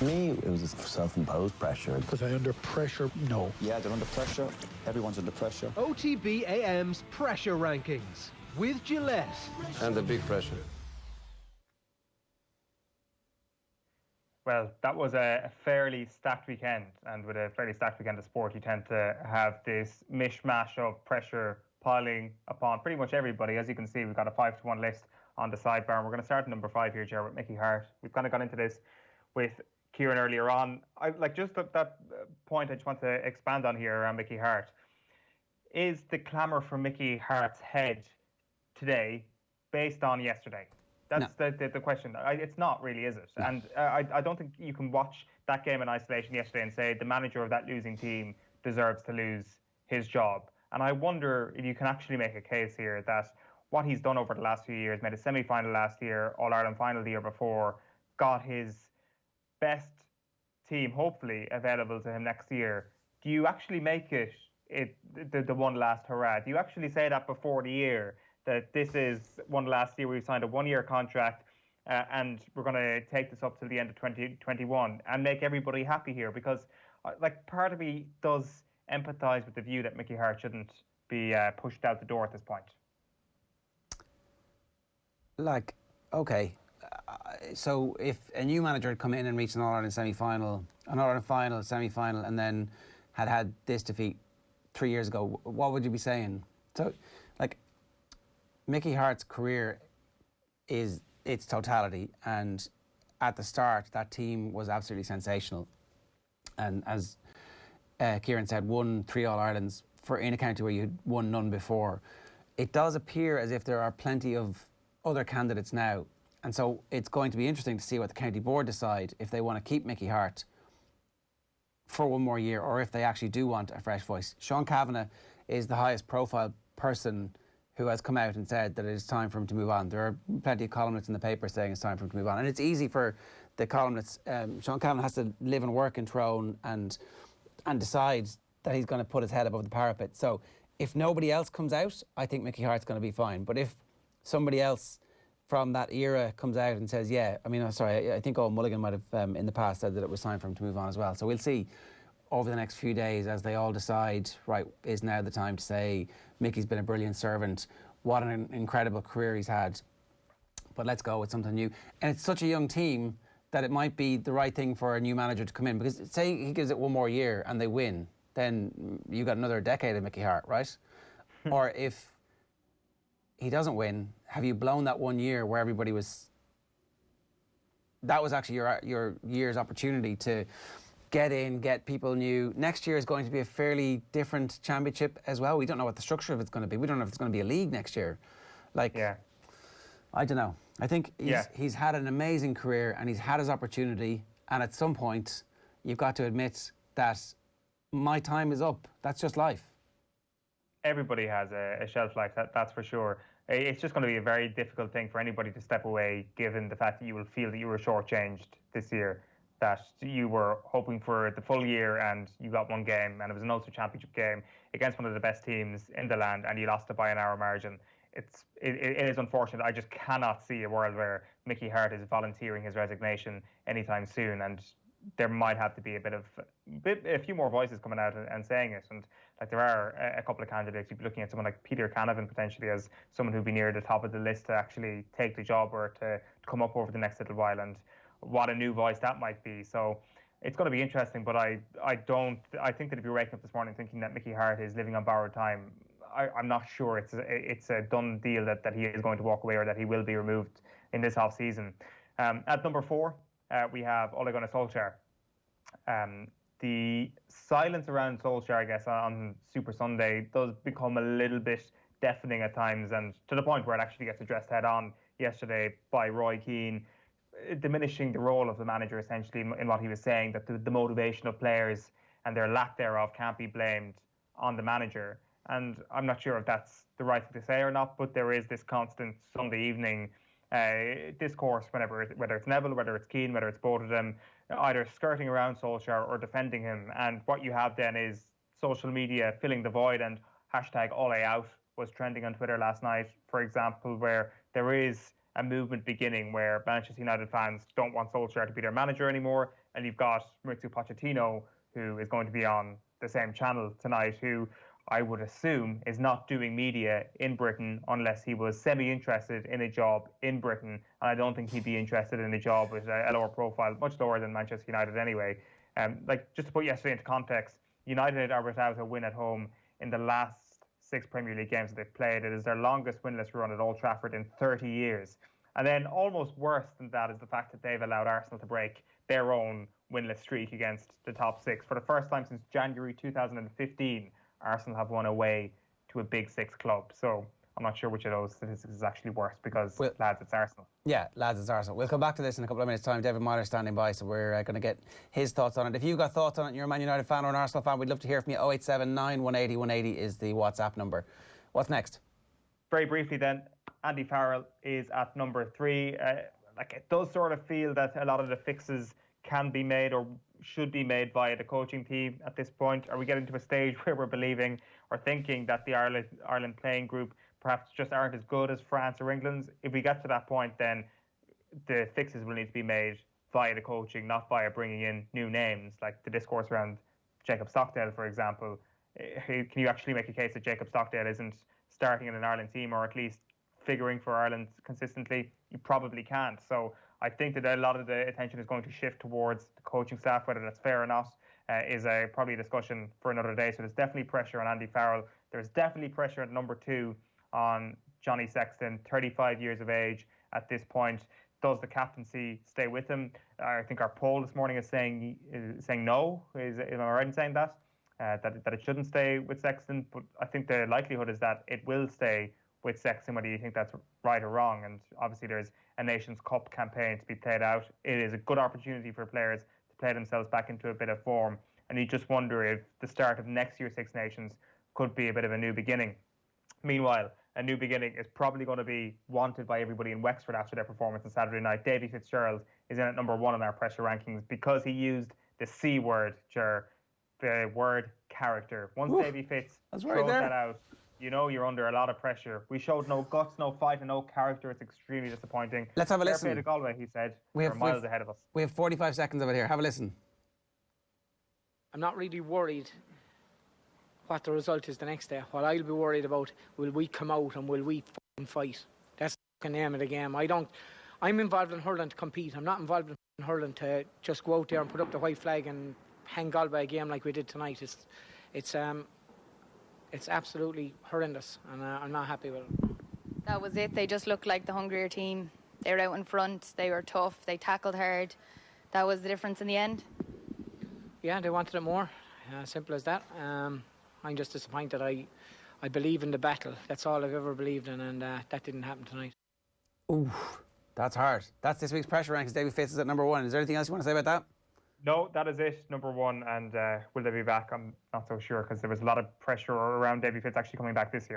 For me, it was a self-imposed pressure. Was I under pressure? No. Yeah, they're under pressure. Everyone's under pressure. OTB AM's Pressure Rankings with Gillette. And the big pressure. Well, that was a fairly stacked weekend, and with a fairly stacked weekend of sport, you tend to have this mishmash of pressure piling upon pretty much everybody. As you can see, we've got a 5-to-1 list on the sidebar, and we're going to start at number 5 here, Ger, with Mickey Harte. We've kind of gone into this with Kieran earlier on. Just that point I just want to expand on here around Mickey Harte. Is the clamour for Mickey Harte's head today based on yesterday? That's no. the question. It's not really, is it? No. And I don't think you can watch that game in isolation yesterday and say the manager of that losing team deserves to lose his job. And I wonder if you can actually make a case here that what he's done over the last few years, made a semi-final last year, All-Ireland final the year before, got his best team hopefully available to him next year. Do you actually make it the one last hurrah? Do you actually say that before the year, that this is one last year we've signed a one-year contract and we're going to take this up till the end of 2021 and make everybody happy here? Because part of me does empathise with the view that Mickey Harte shouldn't be pushed out the door at this point. Okay, so if a new manager had come in and reached an All-Ireland semi-final, an All-Ireland final, semi-final, and then had this defeat 3 years ago, what would you be saying? So, Mickey Harte's career is its totality, and at the start, that team was absolutely sensational. And as Kieran said, won 3 All-Irelands in a county where you'd won none before. It does appear as if there are plenty of other candidates now, and so it's going to be interesting to see what the county board decide, if they want to keep Mickey Harte for one more year or if they actually do want a fresh voice. Sean Cavanaugh is the highest profile person who has come out and said that it is time for him to move on. There are plenty of columnists in the paper saying it's time for him to move on, and it's easy for the columnists. Sean Cavanaugh has to live and work in Tyrone and decide that he's going to put his head above the parapet. So if nobody else comes out, I think Mickey Harte's going to be fine. But if somebody else from that era comes out and says, I think Owen Mulligan might have in the past said that it was time for him to move on as well. So we'll see over the next few days as they all decide, right, is now the time to say Mickey's been a brilliant servant, what an incredible career he's had, but let's go with something new. And it's such a young team that it might be the right thing for a new manager to come in, because say he gives it one more year and they win, then you got another decade of Mickey Harte, right? Or if he doesn't win, have you blown that 1 year where everybody was... That was actually your year's opportunity to get in, get people new. Next year is going to be a fairly different championship as well. We don't know what the structure of it's going to be. We don't know if it's going to be a league next year. I don't know. I think he's had an amazing career and he's had his opportunity, and at some point you've got to admit that my time is up. That's just life. Everybody has a shelf life, that's for sure. It's just going to be a very difficult thing for anybody to step away, given the fact that you will feel that you were shortchanged this year, that you were hoping for the full year and you got one game, and it was an Ulster Championship game against one of the best teams in the land, and you lost it by an hour margin. It is unfortunate. I just cannot see a world where Mickey Harte is volunteering his resignation anytime soon, and there might have to be a few more voices coming out and saying it. And there are a couple of candidates. You'd be looking at someone like Peter Canavan potentially as someone who'd be near the top of the list to actually take the job or to come up over the next little while, and what a new voice that might be. So it's going to be interesting, but I think that if you're waking up this morning thinking that Mickey Harte is living on borrowed time, I'm not sure it's a done deal that he is going to walk away or that he will be removed in this off season. At number 4, we have Ole Gunnar Solskjaer. The silence around Solskjaer, I guess, on Super Sunday does become a little bit deafening at times, and to the point where it actually gets addressed head on yesterday by Roy Keane, diminishing the role of the manager essentially in what he was saying, that the motivation of players and their lack thereof can't be blamed on the manager. And I'm not sure if that's the right thing to say or not, but there is this constant Sunday evening discourse, whether it's Neville, whether it's Keane, whether it's both of them, either skirting around Solskjaer or defending him. And what you have then is social media filling the void, and hashtag Ole Out was trending on Twitter last night, for example, where there is a movement beginning where Manchester United fans don't want Solskjaer to be their manager anymore, and you've got Mauricio Pochettino, who is going to be on the same channel tonight, who I would assume is not doing media in Britain unless he was semi-interested in a job in Britain, and I don't think he'd be interested in a job with a lower profile, much lower than Manchester United anyway. Just to put yesterday into context, United are without a win at home in the last 6 Premier League games that they've played. It is their longest winless run at Old Trafford in 30 years. And then almost worse than that is the fact that they've allowed Arsenal to break their own winless streak against the top 6. For the first time since January 2015, Arsenal have won away to a Big 6 club. So I'm not sure which of those statistics is actually worse because, lads, it's Arsenal. Yeah, lads, it's Arsenal. We'll come back to this in a couple of minutes' time. David Myler standing by, so we're going to get his thoughts on it. If you've got thoughts on it and you're a Man United fan or an Arsenal fan, we'd love to hear from you. 0879 180 180 is the WhatsApp number. What's next? Very briefly then, Andy Farrell is at number 3. It does sort of feel that a lot of the fixes can be made or should be made by the coaching team at this point. Are we getting to a stage where we're believing or thinking that the Ireland playing group perhaps just aren't as good as France or England's? If we get to that point, then the fixes will need to be made via the coaching, not via bringing in new names, like the discourse around Jacob Stockdale, for example. Can you actually make a case that Jacob Stockdale isn't starting in an Ireland team or at least figuring for Ireland consistently? You probably can't. So I think that a lot of the attention is going to shift towards the coaching staff. Whether that's fair or not is probably a discussion for another day. So there's definitely pressure on Andy Farrell. There's definitely pressure at number 2 on Johnny Sexton, 35 years of age at this point. Does the captaincy stay with him? I think our poll this morning is saying no. Am I right in saying that? That it shouldn't stay with Sexton, but I think the likelihood is that it will stay with Sexton, whether you think that's right or wrong. And obviously there's a Nations Cup campaign to be played out. It is a good opportunity for players to play themselves back into a bit of form. And you just wonder if the start of next year's Six Nations could be a bit of a new beginning. Meanwhile, a new beginning is probably going to be wanted by everybody in Wexford after their performance on Saturday night. Davey Fitzgerald is in at number 1 in our pressure rankings because he used the C word, the word character. Once Davey Fitz throws that out, you know you're under a lot of pressure. We showed no guts, no fight, and no character. It's extremely disappointing. Let's have a listen. Fair play to Galway, he said. They're miles ahead of us. We have 45 seconds of it here. Have a listen. I'm not really worried what the result is the next day. What I'll be worried about, will we come out and will we fight? That's the name of the game. I'm involved in hurling to compete. I'm not involved in hurling to just go out there and put up the white flag and hang Galway a game like we did tonight. It's absolutely horrendous, and I'm not happy with it. That was it. They just looked like the hungrier team. They were out in front. They were tough. They tackled hard. That was the difference in the end. Yeah, they wanted it more. Simple as that. I'm just disappointed. I believe in the battle. That's all I've ever believed in, and that didn't happen tonight. Ooh, that's hard. That's this week's pressure rankings. Davey Fitz is at number 1. Is there anything else you want to say about that? No, that is it, number 1. And will they be back? I'm not so sure because there was a lot of pressure around Davey Fitz actually coming back this year.